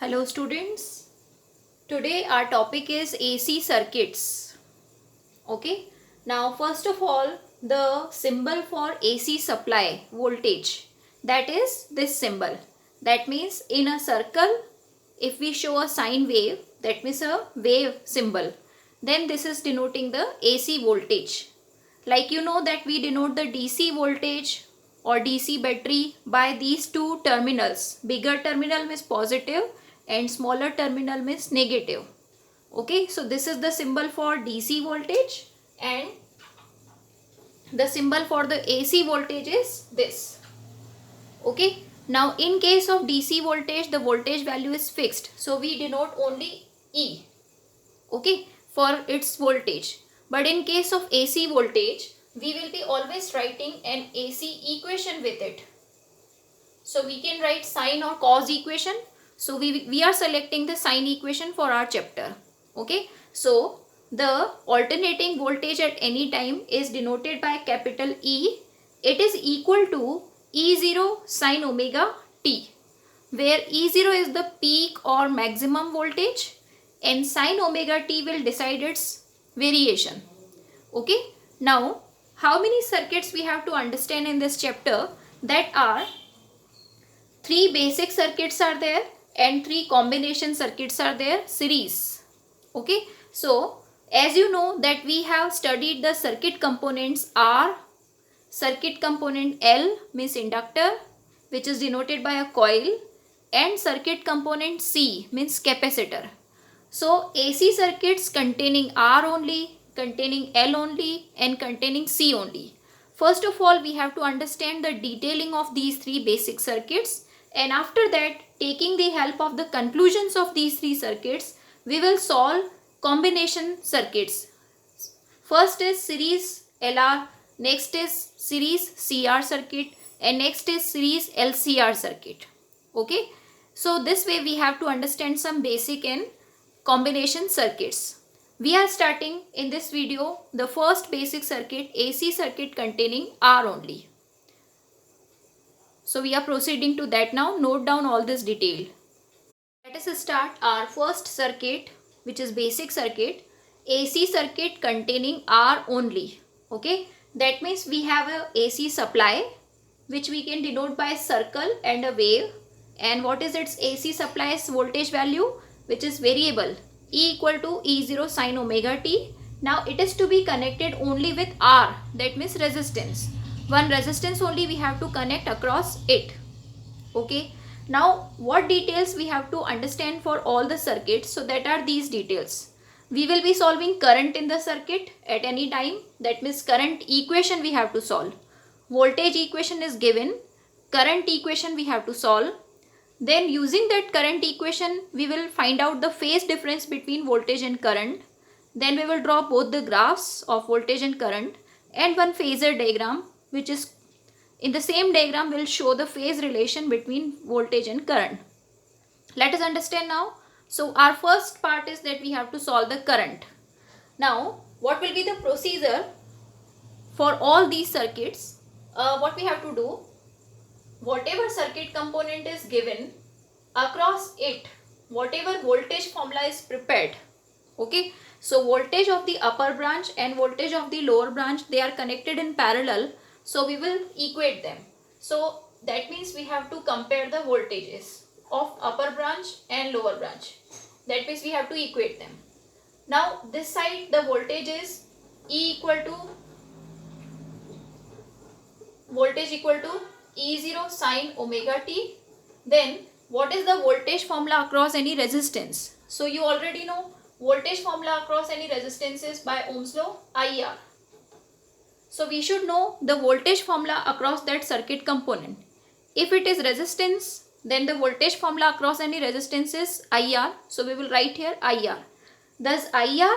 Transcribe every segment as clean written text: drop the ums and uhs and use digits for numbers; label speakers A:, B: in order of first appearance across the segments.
A: Hello students, today our topic is AC circuits. Okay, now first of all the symbol for AC supply voltage, that is this symbol. That means in a circle if we show a sine wave, that means a wave symbol, then this is denoting the AC voltage. Like you know that we denote the DC voltage or DC battery by these two terminals. Bigger terminal means positive and smaller terminal means negative. Okay, so this is the symbol for DC voltage and the symbol for the AC voltage is this. Okay, now in case of DC voltage the voltage value is fixed, so we denote only E. Okay, for its voltage. But in case of AC voltage we will be always writing an AC equation with it. So we can write sine or cos equation. So we are selecting the sine equation for our chapter. Okay, so the alternating voltage at any time is denoted by capital E. It is equal to E0 sine omega t, where E0 is the peak or maximum voltage and sine omega t will decide its variation. Okay, now how many circuits we have to understand in this chapter? That are 3 basic circuits are there and 3 combination circuits are there, series. Okay, so as you know that we have studied the circuit components are circuit component L means inductor, which is denoted by a coil, and circuit component C means capacitor. So AC circuits containing R only, containing L only and containing C only. First of all we have to understand the detailing of these 3 basic circuits, and after that taking the help of the conclusions of these 3 circuits we will solve combination circuits. First is series LR, next is series CR circuit and next is series LCR circuit. Okay, so this way we have to understand some basic and combination circuits. We are starting in this video the first basic circuit, AC circuit containing R only. So we are proceeding to that now. Note down all this detail. Let us start our first circuit, which is basic circuit, AC circuit containing R only. Okay, that means we have a AC supply which we can denote by circle and a wave. And what is its AC supply's voltage value? Which is variable, E equal to E0 sine omega t. Now it is to be connected only with R, that means resistance. One resistance only we have to connect across it. Okay, now what details we have to understand for all the circuits? So that are these details. We will be solving current in the circuit at any time, that means current equation we have to solve. Voltage equation is given, current equation we have to solve. Then using that current equation we will find out the phase difference between voltage and current. Then we will draw both the graphs of voltage and current and one phasor diagram, which is in the same diagram will show the phase relation between voltage and current. Let us understand now. So our first part is that we have to solve the current. Now what will be the procedure for all these circuits? What we have to do, whatever circuit component is given, across it whatever voltage formula is prepared. Okay, so voltage of the upper branch and voltage of the lower branch, they are connected in parallel, so we will equate them. So that means we have to compare the voltages of upper branch and lower branch. That means we have to equate them. Now this side the voltage is E equal to E0 sine omega t. Then what is the voltage formula across any resistance? So you already know voltage formula across any resistance is by Ohm's law, IR. So we should know the voltage formula across that circuit component. If it is resistance, then the voltage formula across any resistance is IR. So we will write here IR. Thus IR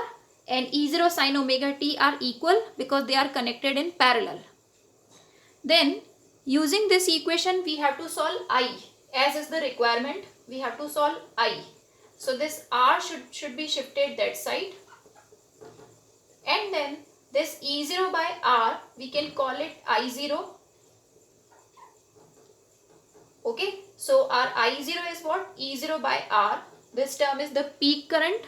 A: and E0 sine omega t are equal because they are connected in parallel. Then using this equation we have to solve I. As is the requirement, we have to solve I. So this R should be shifted that side. And then this E0 by R, we can call it I0. Okay, so our I0 is what? E0 by R. This term is the peak current.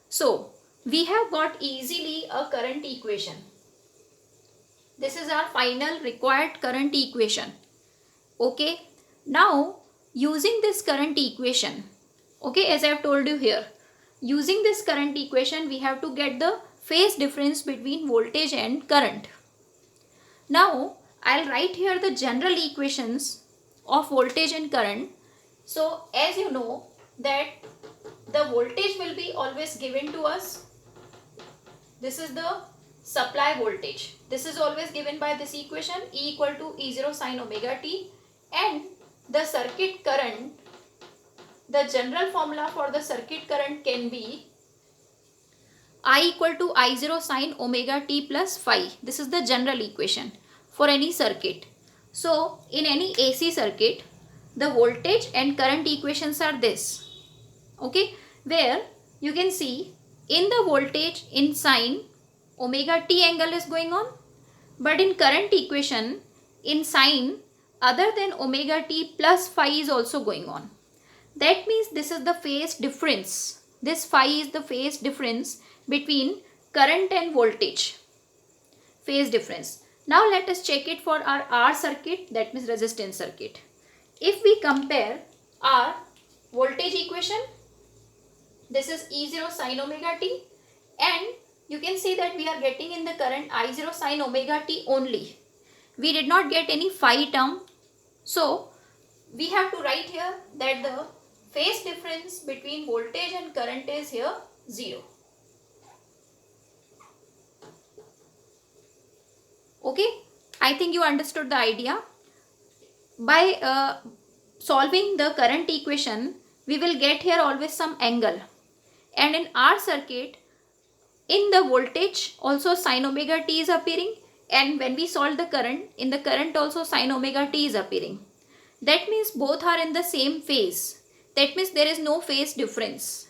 A: So we have got easily a current equation. This is our final required current equation. Okay, now using this current equation, okay, as I have told you here, using this current equation we have to get the phase difference between voltage and current. Now I'll write here the general equations of voltage and current. So as you know that the voltage will be always given to us. This is the supply voltage. This is always given by this equation, E equal to E0 sin omega t, and the circuit current, the general formula for the circuit current can be I equal to I0 sin omega t plus phi. This is the general equation for any circuit. So in any AC circuit, the voltage and current equations are this. Okay, where you can see in the voltage in sine omega t angle is going on, but in current equation in sine other than omega t plus phi is also going on. That means this is the phase difference. This phi is the phase difference between current and voltage. Phase difference. Now let us check it for our R circuit, that means resistance circuit. If we compare our voltage equation, this is E0 sin omega t, and you can see that we are getting in the current I0 sin omega t only. We did not get any phi term. So we have to write here that the phase difference between voltage and current is here 0. Okay, I think you understood the idea. By solving the current equation, we will get here always some angle. And in our circuit, in the voltage also sin omega t is appearing, and when we solve the current, in the current also sin omega t is appearing. That means both are in the same phase. That means there is no phase difference.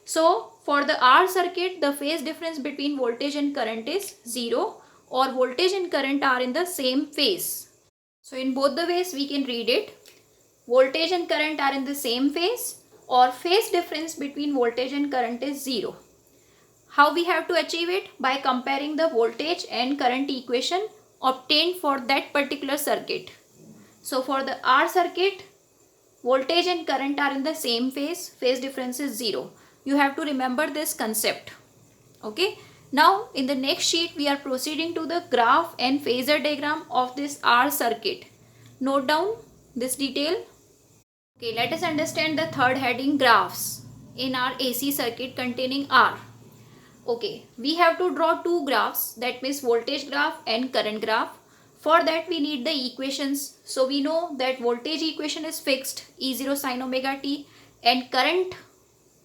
A: So for the R circuit, the phase difference between voltage and current is 0, or voltage and current are in the same phase. So in both the ways we can read it. Voltage and current are in the same phase, or phase difference between voltage and current is 0. How we have to achieve it? By comparing the voltage and current equation obtained for that particular circuit. So for the R circuit, voltage and current are in the same phase. Phase difference is 0. You have to remember this concept. Okay. Now in the next sheet we are proceeding to the graph and phasor diagram of this R circuit. Note down this detail. Okay, let us understand the third heading, graphs, in our AC circuit containing R. Okay, we have to draw two graphs, that means voltage graph and current graph. For that we need the equations. So we know that voltage equation is fixed, E0 sin omega t, and current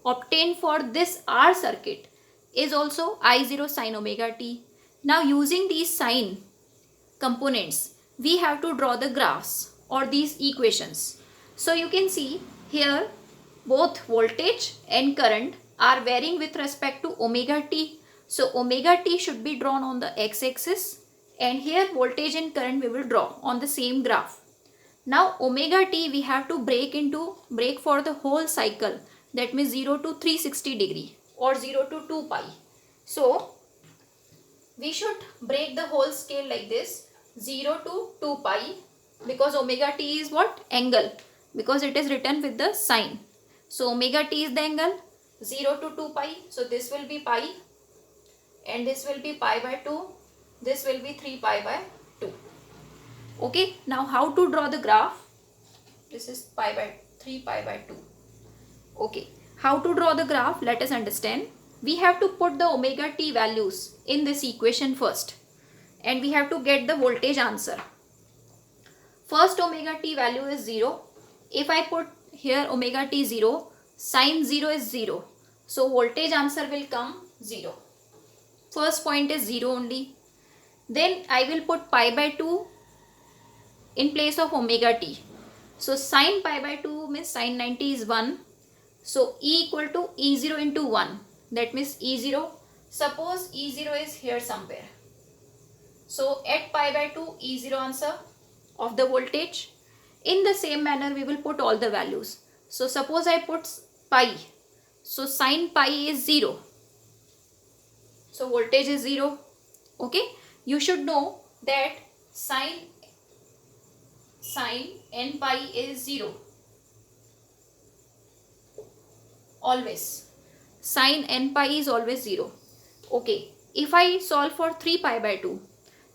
A: obtained for this R circuit is also I0 sin omega t. Now using these sign components, we have to draw the graphs or these equations. So you can see here both voltage and current are varying with respect to omega t. So omega t should be drawn on the x-axis, and here voltage and current we will draw on the same graph. Now omega t we have to break for the whole cycle, that means 0 to 360 degree or 0 to 2 pi. So we should break the whole scale like this, 0 to 2 pi, because omega t is what? Angle, because it is written with the sign. So omega t is the angle, 0 to 2 pi. So this will be pi, and this will be pi by 2. This will be 3 pi by 2. Okay, now how to draw the graph? This is 3 pi by 2. Okay, how to draw the graph? Let us understand. We have to put the omega t values in this equation first, and we have to get the voltage answer. First omega t value is 0. If I put here omega t 0, sin 0 is 0. So voltage answer will come 0. First point is 0 only. Then I will put pi by 2 in place of omega t. So sin pi by 2 means sin 90 is 1. So E equal to E0 into 1. That means E0. Suppose E0 is here somewhere. So at pi by 2 E0 answer of the voltage. In the same manner, we will put all the values. So suppose I put pi. So sine pi is 0. So voltage is 0. Okay. You should know that sine n pi is 0. Always. Sine n pi is always 0. Okay. If I solve for 3 pi by 2,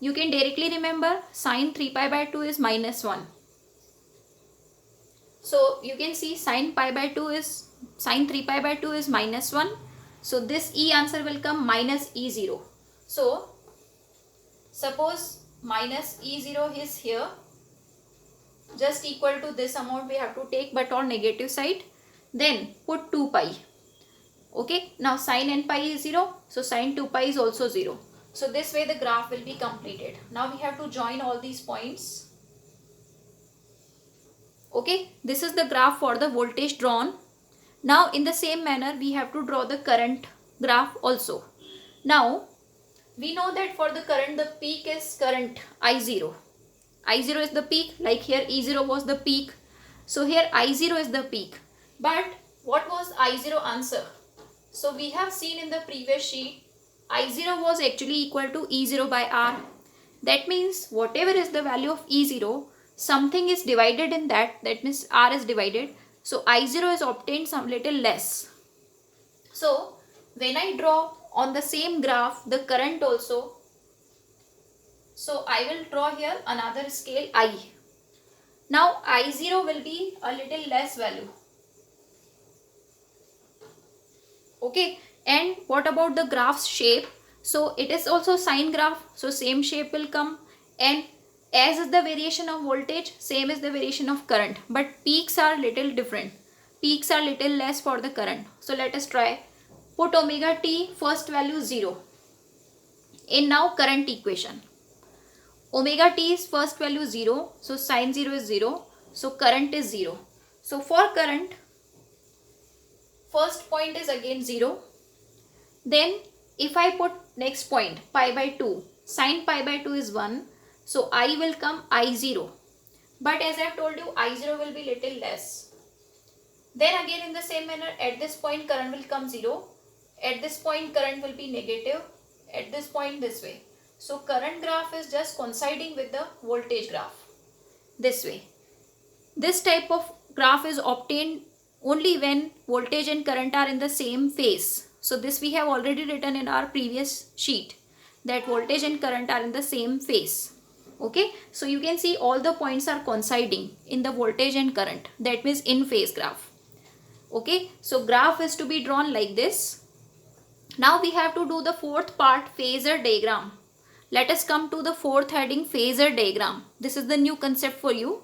A: you can directly remember sine 3 pi by 2 is minus 1. So you can see sine 3 pi by 2 is minus 1. So this E answer will come minus E0. So suppose minus E0 is here, just equal to this amount we have to take, but on negative side. Then put 2 pi. Okay, now sine n pi is 0. So sine 2 pi is also 0. So this way the graph will be completed. Now we have to join all these points. Okay, this is the graph for the voltage drawn. Now in the same manner we have to draw the current graph also. Now we know that for the current, the peak is current I0. I0 is the peak, like here E0 was the peak. So here I0 is the peak. But what was I0 answer? So we have seen in the previous sheet, I0 was actually equal to E0 by R. That means whatever is the value of E0, something is divided in that means R is divided. So I0 is obtained some little less. So when I draw on the same graph the current also, so I will draw here another scale I. Now I0 will be a little less value. Okay, and what about the graph's shape? So it is also sine graph, so same shape will come, and as is the variation of voltage, same is the variation of current, but peaks are little different. Peaks are little less for the current. So let us try. Put omega t first value 0 in now current equation. Omega t is first value 0, so sine 0 is 0, so current is 0. So for current, first point is again 0. Then if I put next point pi by 2, sine pi by 2 is 1, so I will come I0. But as I have told you, I0 will be little less. Then again in the same manner, at this point current will come 0. At this point current will be negative. At this point this way. So current graph is just coinciding with the voltage graph. This way. This type of graph is obtained only when voltage and current are in the same phase. So this we have already written in our previous sheet, that voltage and current are in the same phase. Okay, so you can see all the points are coinciding in the voltage and current. That means in phase graph. Okay, so graph is to be drawn like this. Now we have to do the fourth part, phasor diagram. Let us come to the fourth heading, phasor diagram. This is the new concept for you.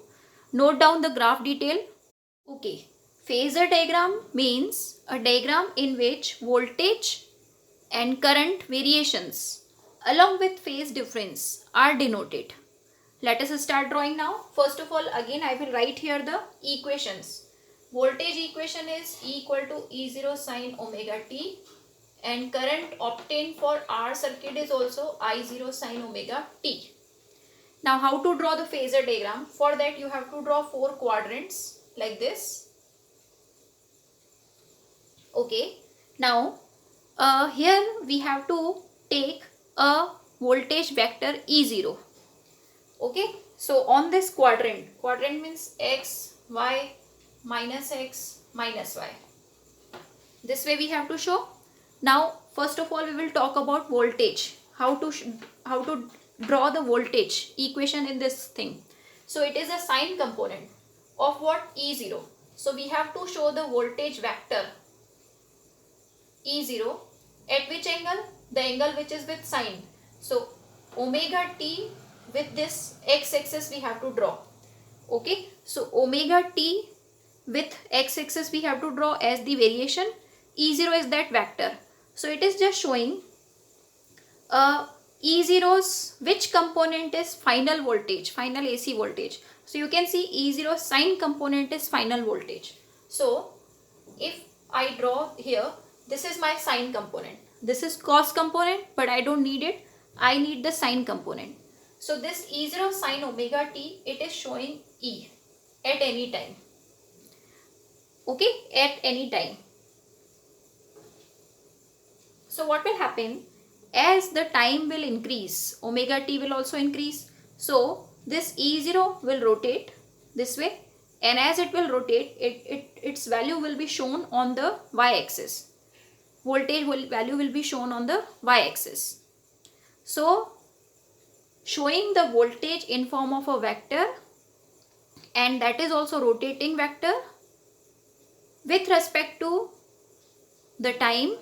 A: Note down the graph detail. Okay, phasor diagram means a diagram in which voltage and current variations along with phase difference are denoted. Let us start drawing now. First of all, again I will write here the equations. Voltage equation is E equal to E0 sine omega t, and current obtained for R circuit is also I0 sine omega t. Now how to draw the phasor diagram? For that you have to draw 4 quadrants like this. Okay, now here we have to take a voltage vector E0. Okay, so on this quadrant means x, y, minus x, minus y. This way we have to show. Now first of all we will talk about voltage. How to draw the voltage equation in this thing. So it is a sine component of what? E0. So we have to show the voltage vector E0 at which angle? The angle which is with sine. So omega t with this x-axis we have to draw. Okay, so omega t with x-axis we have to draw as the variation. E0 is that vector. So it is just showing E0's which component is final voltage, final AC voltage. So you can see E0 sine component is final voltage. So if I draw here, this is my sine component. This is cos component, but I don't need it. I need the sine component. So this E0 sine omega t, it is showing E. at any time. Okay, at any time. So what will happen, as the time will increase, omega t will also increase. So this E0 will rotate this way, and as it will rotate, its value will be shown on the y-axis. Voltage value will be shown on the y-axis. So showing the voltage in form of a vector, and that is also rotating vector with respect to the time.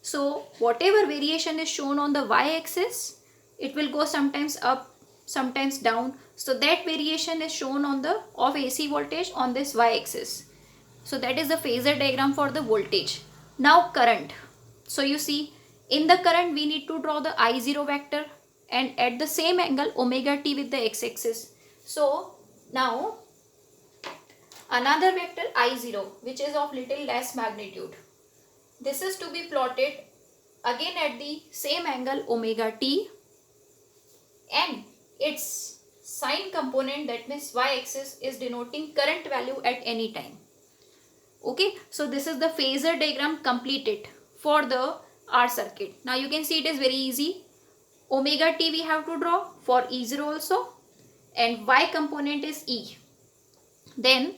A: So whatever variation is shown on the y-axis, it will go sometimes up, sometimes down. So that variation is shown on the of AC voltage on this y-axis. So that is the phasor diagram for the voltage. Now current. So you see, in the current we need to draw the I0 vector and at the same angle omega t with the x-axis. So now another vector I0, which is of little less magnitude. This is to be plotted again at the same angle omega t, and its sign component, that means y-axis, is denoting current value at any time. Okay, so this is the phasor diagram completed for the R circuit. Now you can see it is very easy. Omega t we have to draw for E0 also, and y component is E. Then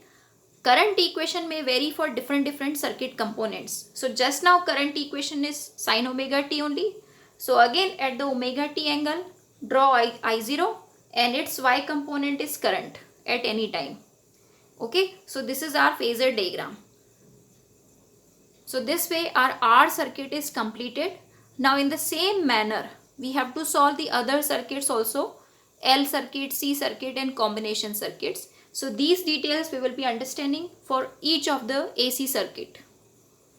A: current equation may vary for different circuit components. So just now current equation is sin omega t only. So again at the omega t angle, draw I0 and its y component is current at any time. Okay, so this is our phasor diagram. So this way our R circuit is completed. Now in the same manner, we have to solve the other circuits also, L circuit, C circuit and combination circuits. So these details we will be understanding for each of the AC circuit.